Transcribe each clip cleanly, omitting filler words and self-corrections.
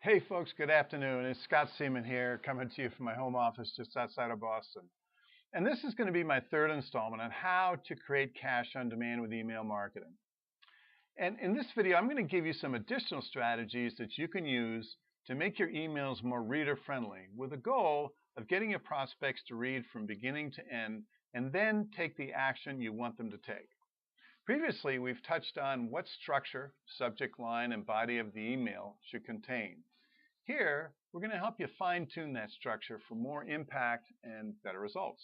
Hey folks, good afternoon. It's Scott Seaman here, coming to you from my home office just outside of Boston. And this is going to be my third installment on how to create cash on demand with email marketing. And in this video, I'm going to give you some additional strategies that you can use to make your emails more reader-friendly, with the goal of getting your prospects to read from beginning to end and then take the action you want them to take. Previously, we've touched on what structure, subject line, and body of the email should contain. Here, we're going to help you fine-tune that structure for more impact and better results.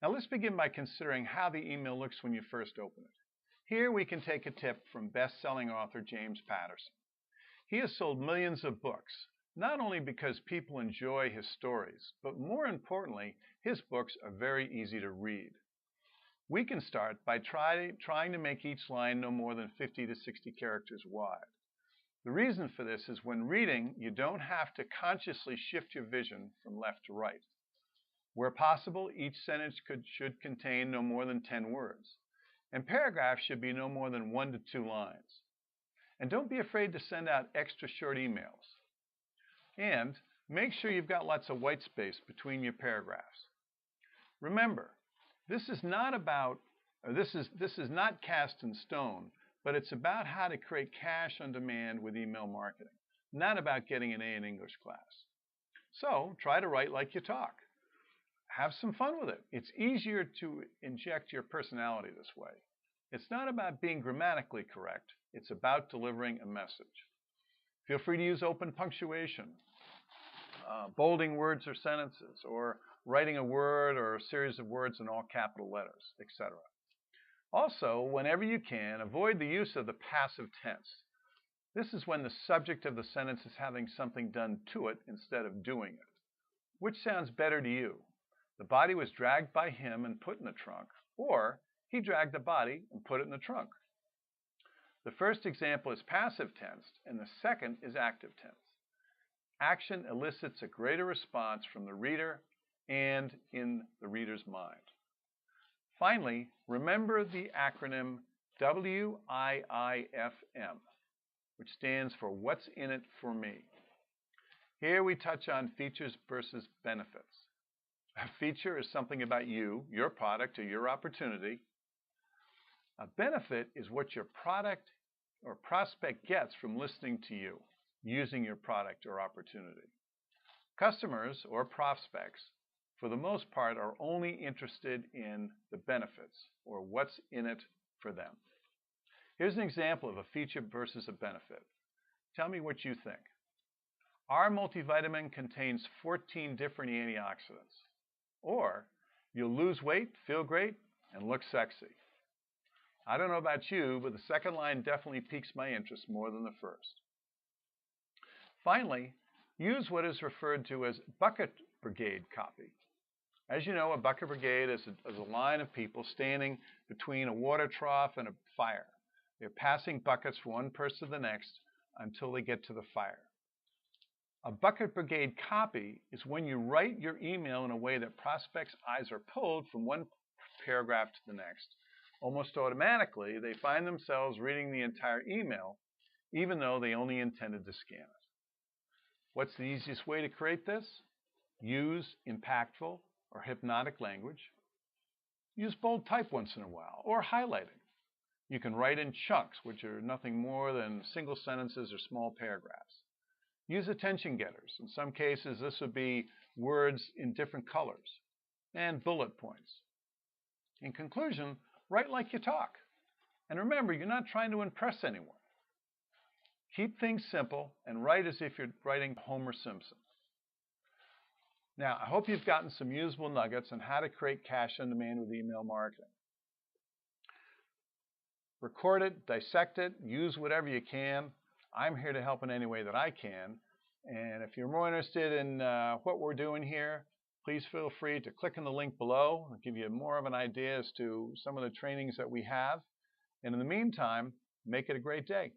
Now let's begin by considering how the email looks when you first open it. Here we can take a tip from best-selling author James Patterson. He has sold millions of books, not only because people enjoy his stories, but more importantly, his books are very easy to read. We can start by trying to make each line no more than 50 to 60 characters wide. The reason for this is when reading, you don't have to consciously shift your vision from left to right. Where possible, each sentence should contain no more than 10 words, and paragraphs should be no more than 1 to 2 lines. And don't be afraid to send out extra short emails. And make sure you've got lots of white space between your paragraphs. Remember, this is not cast in stone, but it's about how to create cash on demand with email marketing, not about getting an A in English class. So try to write like you talk. Have some fun with it. It's easier to inject your personality this way. It's not about being grammatically correct. It's about delivering a message. Feel free to use open punctuation, bolding words or sentences, or writing a word or a series of words in all capital letters, etc. Also, whenever you can, avoid the use of the passive tense. This is when the subject of the sentence is having something done to it instead of doing it. Which sounds better to you? The body was dragged by him and put in the trunk, or he dragged the body and put it in the trunk. The first example is passive tense, and the second is active tense. Action elicits a greater response from the reader and in the reader's mind. Finally, remember the acronym WIIFM, which stands for What's in it for me. Here we touch on features versus benefits. A feature is something about you, your product, or your opportunity. A benefit is what your product or prospect gets from listening to you, using your product or opportunity. Customers or prospects, for the most part, are only interested in the benefits, or what's in it for them. Here's an example of a feature versus a benefit. Tell me what you think. Our multivitamin contains 14 different antioxidants. Or, you'll lose weight, feel great, and look sexy. I don't know about you, but the second line definitely piques my interest more than the first. Finally, use what is referred to as bucket brigade copy. As you know, a bucket brigade is a line of people standing between a water trough and a fire. They're passing buckets from one person to the next until they get to the fire. A bucket brigade copy is when you write your email in a way that prospects' eyes are pulled from one paragraph to the next. Almost automatically, they find themselves reading the entire email, even though they only intended to scan it. What's the easiest way to create this? Use impactful or hypnotic language. Use bold type once in a while, or highlighting. You can write in chunks, which are nothing more than single sentences or small paragraphs. Use attention getters. In some cases, this would be words in different colors, and bullet points. In conclusion, write like you talk. And remember, you're not trying to impress anyone. Keep things simple and write as if you're writing Homer Simpson. Now, I hope you've gotten some usable nuggets on how to create cash on demand with email marketing. Record it, dissect it, use whatever you can. I'm here to help in any way that I can. And if you're more interested in what we're doing here, please feel free to click on the link below. I'll give you more of an idea as to some of the trainings that we have. And in the meantime, make it a great day.